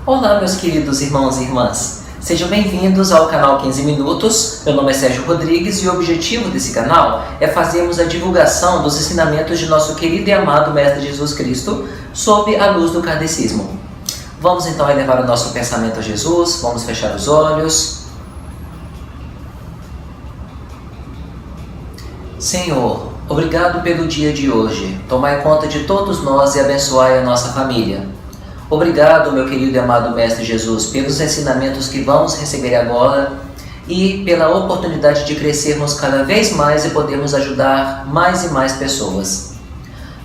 Olá, meus queridos irmãos e irmãs. Sejam bem-vindos ao canal 15 Minutos. Meu nome é Sérgio Rodrigues e o objetivo desse canal é fazermos a divulgação dos ensinamentos de nosso querido e amado Mestre Jesus Cristo sob a luz do kardecismo. Vamos então elevar o nosso pensamento a Jesus, vamos fechar os olhos. Senhor, obrigado pelo dia de hoje. Tomai conta de todos nós e abençoai a nossa família. Obrigado, meu querido e amado Mestre Jesus, pelos ensinamentos que vamos receber agora e pela oportunidade de crescermos cada vez mais e podermos ajudar mais e mais pessoas.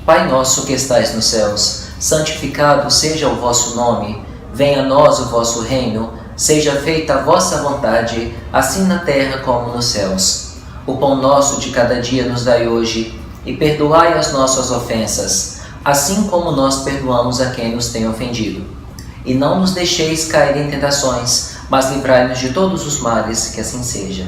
Pai nosso que estais nos céus, santificado seja o vosso nome, venha a nós o vosso reino, seja feita a vossa vontade, assim na terra como nos céus. O pão nosso de cada dia nos dai hoje, e perdoai as nossas ofensas, assim como nós perdoamos a quem nos tem ofendido. E não nos deixeis cair em tentações, mas livrai-nos de todos os males, que assim seja.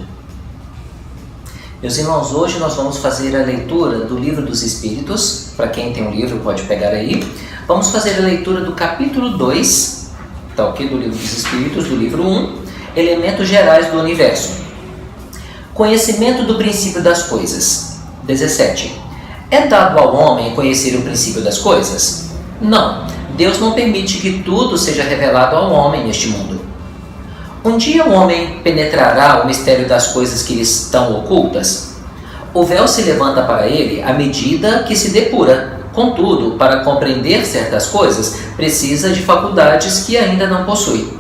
Meus irmãos, hoje nós vamos fazer a leitura do Livro dos Espíritos. Para quem tem um livro, pode pegar aí. Vamos fazer a leitura do capítulo 2, tá, ok? Do Livro dos Espíritos, do livro 1, Elementos Gerais do Universo. Conhecimento do princípio das coisas. 17. É dado ao homem conhecer o princípio das coisas? Não. Deus não permite que tudo seja revelado ao homem neste mundo. Um dia o homem penetrará o mistério das coisas que lhe estão ocultas? O véu se levanta para ele à medida que se depura. Contudo, para compreender certas coisas, precisa de faculdades que ainda não possui.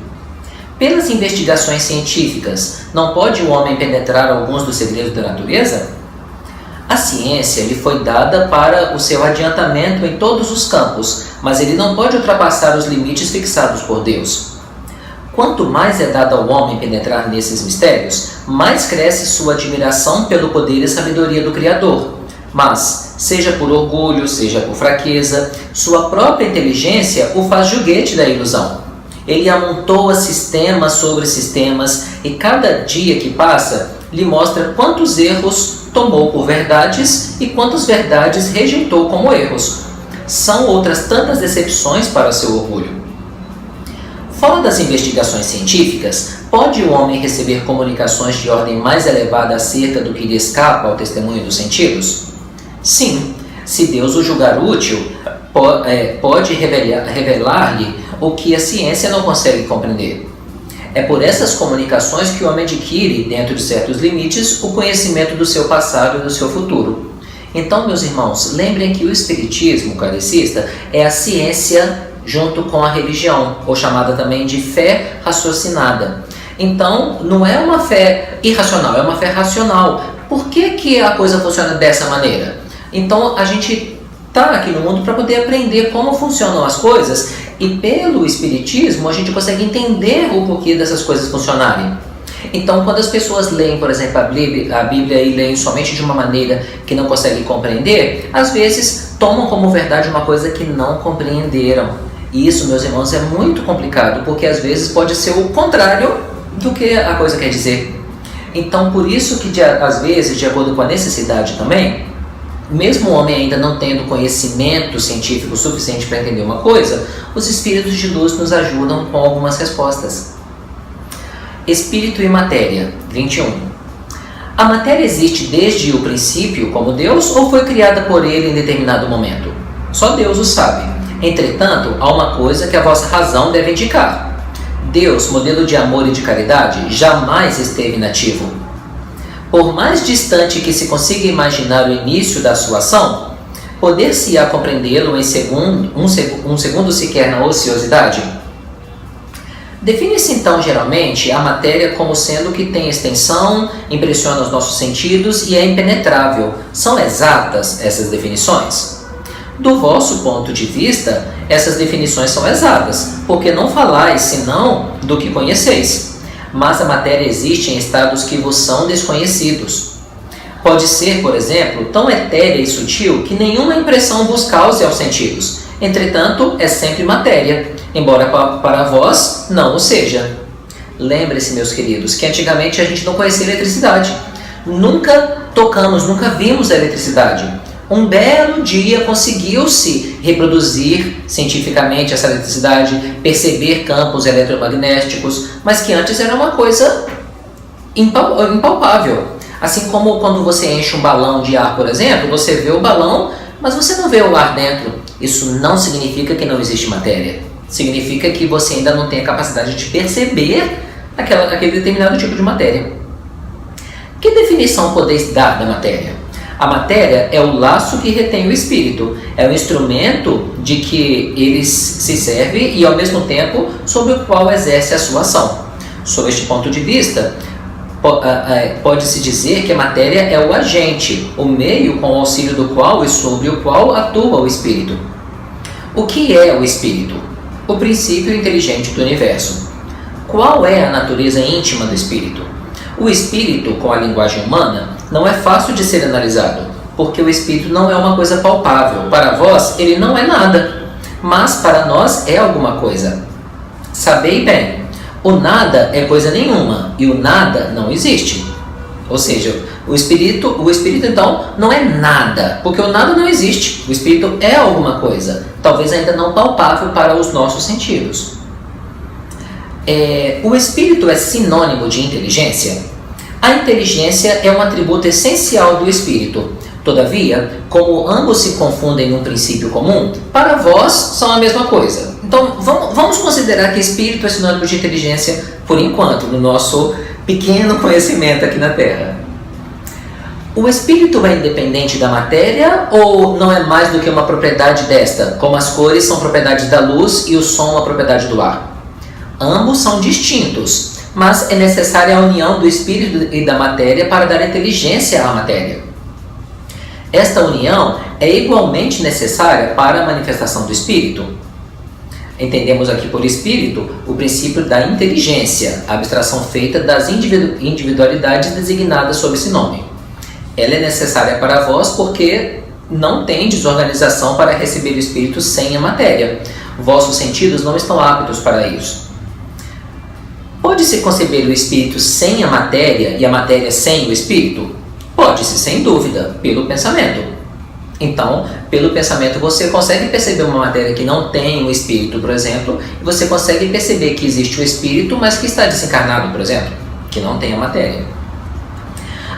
Pelas investigações científicas, não pode o homem penetrar alguns dos segredos da natureza? A ciência lhe foi dada para o seu adiantamento em todos os campos, mas ele não pode ultrapassar os limites fixados por Deus. Quanto mais é dado ao homem penetrar nesses mistérios, mais cresce sua admiração pelo poder e sabedoria do Criador. Mas, seja por orgulho, seja por fraqueza, sua própria inteligência o faz joguete da ilusão. Ele amontoa sistemas sobre sistemas e cada dia que passa lhe mostra quantos erros tomou por verdades e quantas verdades rejeitou como erros. São outras tantas decepções para seu orgulho. Fora das investigações científicas, pode o homem receber comunicações de ordem mais elevada acerca do que lhe escapa ao testemunho dos sentidos? Sim, se Deus o julgar útil, pode revelar-lhe o que a ciência não consegue compreender. É por essas comunicações que o homem adquire, dentro de certos limites, o conhecimento do seu passado e do seu futuro. Então, meus irmãos, lembrem que o espiritismo kardecista é a ciência junto com a religião, ou chamada também de fé raciocinada. Então, não é uma fé irracional, é uma fé racional. Por que a coisa funciona dessa maneira? Então, a gente está aqui no mundo para poder aprender como funcionam as coisas e pelo Espiritismo a gente consegue entender o porquê dessas coisas funcionarem. Então, quando as pessoas leem, por exemplo, a Bíblia e leem somente de uma maneira que não conseguem compreender, às vezes tomam como verdade uma coisa que não compreenderam. E isso, meus irmãos, é muito complicado, porque às vezes pode ser o contrário do que a coisa quer dizer. Então, por isso que às vezes, de acordo com a necessidade também, mesmo o homem ainda não tendo conhecimento científico suficiente para entender uma coisa, os espíritos de luz nos ajudam com algumas respostas. Espírito e matéria, 21. A matéria existe desde o princípio como Deus ou foi criada por ele em determinado momento? Só Deus o sabe. Entretanto, há uma coisa que a vossa razão deve indicar. Deus, modelo de amor e de caridade, jamais esteve inativo. Por mais distante que se consiga imaginar o início da sua ação, poder-se-á compreendê-lo em um segundo sequer na ociosidade? Define-se então geralmente a matéria como sendo que tem extensão, impressiona os nossos sentidos e é impenetrável. São exatas essas definições? Do vosso ponto de vista, essas definições são exatas, porque não falais senão do que conheceis. Mas a matéria existe em estados que vos são desconhecidos. Pode ser, por exemplo, tão etérea e sutil que nenhuma impressão vos cause aos sentidos. Entretanto, é sempre matéria, embora para vós não o seja. Lembre-se, meus queridos, que antigamente a gente não conhecia eletricidade. nunca tocamos, nunca vimos a eletricidade. Um belo dia conseguiu-se reproduzir cientificamente essa eletricidade, perceber campos eletromagnéticos, mas que antes era uma coisa impalpável. Assim como quando você enche um balão de ar, por exemplo, você vê o balão, mas você não vê o ar dentro. Isso não significa que não existe matéria. Significa que você ainda não tem a capacidade de perceber aquele determinado tipo de matéria. Que definição podeis dar da matéria? A matéria é o laço que retém o espírito, é o instrumento de que ele se serve e, ao mesmo tempo, sobre o qual exerce a sua ação. Sob este ponto de vista, pode-se dizer que a matéria é o agente, o meio com o auxílio do qual e sobre o qual atua o espírito. O que é o espírito? O princípio inteligente do universo. Qual é a natureza íntima do espírito? O espírito, com a linguagem humana, não é fácil de ser analisado, porque o espírito não é uma coisa palpável. Para vós, ele não é nada, mas para nós é alguma coisa. Sabei bem, o nada é coisa nenhuma e o nada não existe. Ou seja, o espírito então não é nada, porque o nada não existe. O espírito é alguma coisa, talvez ainda não palpável para os nossos sentidos. O espírito é sinônimo de inteligência? A inteligência é um atributo essencial do espírito. Todavia, como ambos se confundem num princípio comum, para vós são a mesma coisa. Então, vamos considerar que espírito é sinônimo de inteligência por enquanto, no nosso pequeno conhecimento aqui na Terra. O espírito é independente da matéria ou não é mais do que uma propriedade desta, como as cores são propriedades da luz e o som uma propriedade do ar? Ambos são distintos, mas é necessária a união do espírito e da matéria para dar inteligência à matéria. Esta união é igualmente necessária para a manifestação do espírito. Entendemos aqui por espírito o princípio da inteligência, a abstração feita das individualidades designadas sob esse nome. Ela é necessária para vós porque não tem desorganização para receber o espírito sem a matéria. Vossos sentidos não estão aptos para isso. Pode-se conceber o espírito sem a matéria e a matéria sem o espírito? Pode-se, sem dúvida, pelo pensamento. Então, pelo pensamento você consegue perceber uma matéria que não tem o espírito, por exemplo, e você consegue perceber que existe o espírito, mas que está desencarnado, por exemplo, que não tem a matéria.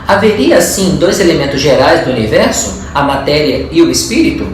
Haveria, assim, dois elementos gerais do universo, a matéria e o espírito?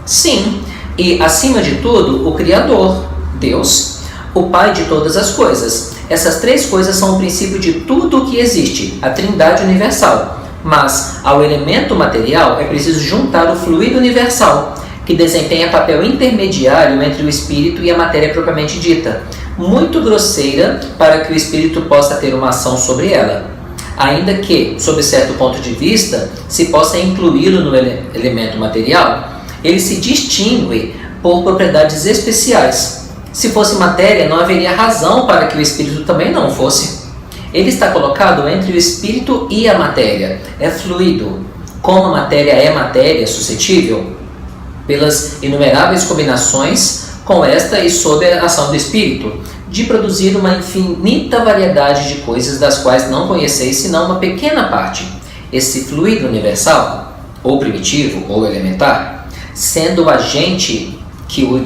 Sim, e, acima de tudo, o Criador, Deus, o Pai de todas as coisas. Essas três coisas são o princípio de tudo o que existe, a Trindade universal. Mas, ao elemento material, é preciso juntar o fluido universal, que desempenha papel intermediário entre o espírito e a matéria propriamente dita, muito grosseira para que o espírito possa ter uma ação sobre ela. Ainda que, sob certo ponto de vista, se possa incluí-lo no elemento material, ele se distingue por propriedades especiais. Se fosse matéria, não haveria razão para que o espírito também não fosse. Ele está colocado entre o espírito e a matéria. É fluido. Como a matéria é matéria suscetível, pelas inumeráveis combinações com esta e sob a ação do espírito, de produzir uma infinita variedade de coisas das quais não conheceis senão uma pequena parte. Esse fluido universal, ou primitivo, ou elementar, sendo o agente que o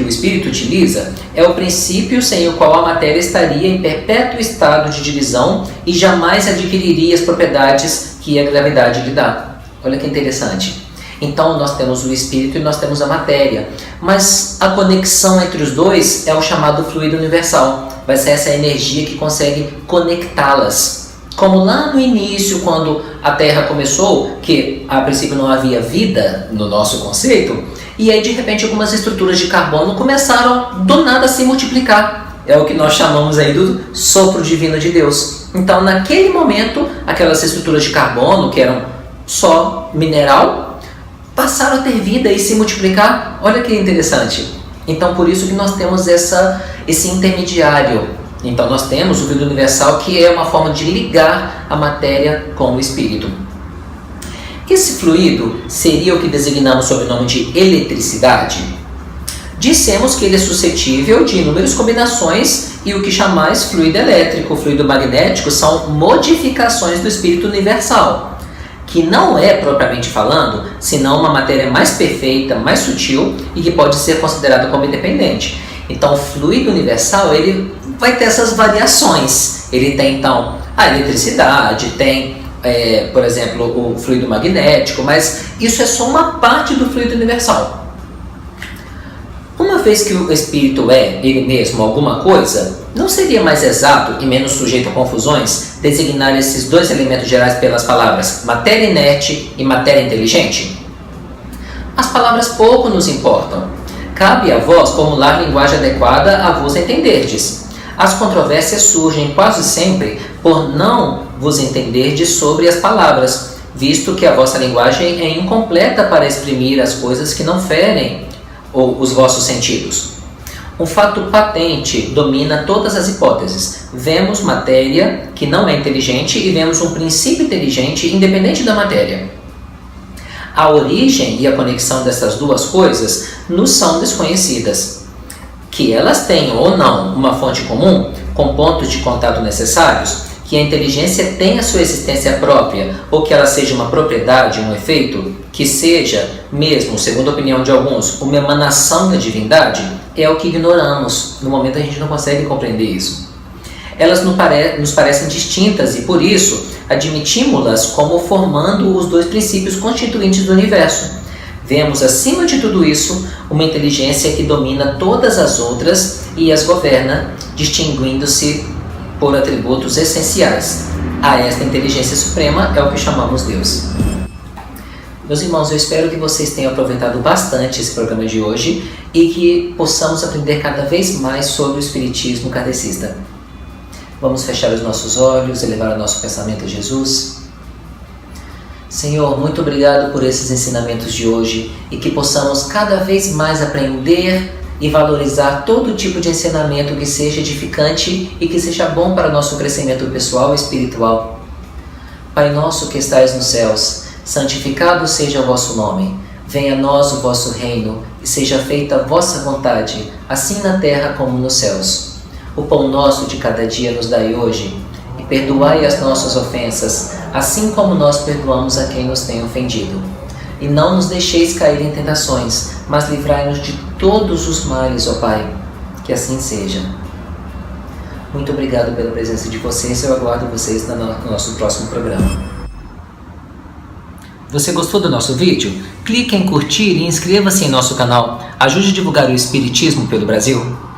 espírito utiliza, é o princípio sem o qual a matéria estaria em perpétuo estado de divisão e jamais adquiriria as propriedades que a gravidade lhe dá. Olha que interessante. Então nós temos o espírito e nós temos a matéria, mas a conexão entre os dois é o chamado fluido universal. Vai ser essa energia que consegue conectá-las. Como lá no início, quando a Terra começou, que a princípio não havia vida no nosso conceito, e aí de repente algumas estruturas de carbono começaram do nada a se multiplicar. É o que nós chamamos aí do sopro divino de Deus. Então naquele momento, aquelas estruturas de carbono, que eram só mineral, passaram a ter vida e se multiplicar. Olha que interessante. Então por isso que nós temos esse intermediário. Então nós temos o fluido universal, que é uma forma de ligar a matéria com o espírito. Esse fluido seria o que designamos sob o nome de eletricidade? Dissemos que ele é suscetível de inúmeras combinações E o que chamais fluido elétrico, fluido magnético, são modificações do espírito universal, que não é, propriamente falando, senão uma matéria mais perfeita, mais sutil e que pode ser considerada como independente. Então, o fluido universal, ele vai ter essas variações. Ele tem, então, a eletricidade, tem, por exemplo, o fluido magnético, mas isso é só uma parte do fluido universal. Uma vez que o espírito é, ele mesmo, alguma coisa, não seria mais exato e menos sujeito a confusões designar esses dois elementos gerais pelas palavras matéria inerte e matéria inteligente? As palavras pouco nos importam. Cabe a vós formular linguagem adequada a vos entenderdes. As controvérsias surgem quase sempre por não vos entenderdes sobre as palavras, visto que a vossa linguagem é incompleta para exprimir as coisas que não ferem ou os vossos sentidos. Um fato patente domina todas as hipóteses. Vemos matéria que não é inteligente e vemos um princípio inteligente independente da matéria. A origem e a conexão dessas duas coisas nos são desconhecidas. Que elas tenham ou não uma fonte comum, com pontos de contato necessários, que a inteligência tenha sua existência própria ou que ela seja uma propriedade, um efeito, que seja, mesmo, segundo a opinião de alguns, uma emanação da divindade, é o que ignoramos. No momento a gente não consegue compreender isso. Elas nos parecem distintas e, por isso, admitimos-las como formando os dois princípios constituintes do universo. Vemos, acima de tudo isso, uma inteligência que domina todas as outras e as governa, distinguindo-se por atributos essenciais. A esta inteligência suprema é o que chamamos Deus. Meus irmãos, eu espero que vocês tenham aproveitado bastante esse programa de hoje e que possamos aprender cada vez mais sobre o Espiritismo kardecista. Vamos fechar os nossos olhos, elevar o nosso pensamento a Jesus. Senhor, muito obrigado por esses ensinamentos de hoje e que possamos cada vez mais aprender e valorizar todo tipo de ensinamento que seja edificante e que seja bom para o nosso crescimento pessoal e espiritual. Pai nosso que estais nos céus, santificado seja o vosso nome. Venha a nós o vosso reino e seja feita a vossa vontade, assim na terra como nos céus. O pão nosso de cada dia nos dai hoje, e perdoai as nossas ofensas, assim como nós perdoamos a quem nos tem ofendido. E não nos deixeis cair em tentações, mas livrai-nos de todos os males, ó Pai. Que assim seja. Muito obrigado pela presença de vocês, eu aguardo vocês no nosso próximo programa. Você gostou do nosso vídeo? Clique em curtir e inscreva-se em nosso canal. Ajude a divulgar o Espiritismo pelo Brasil.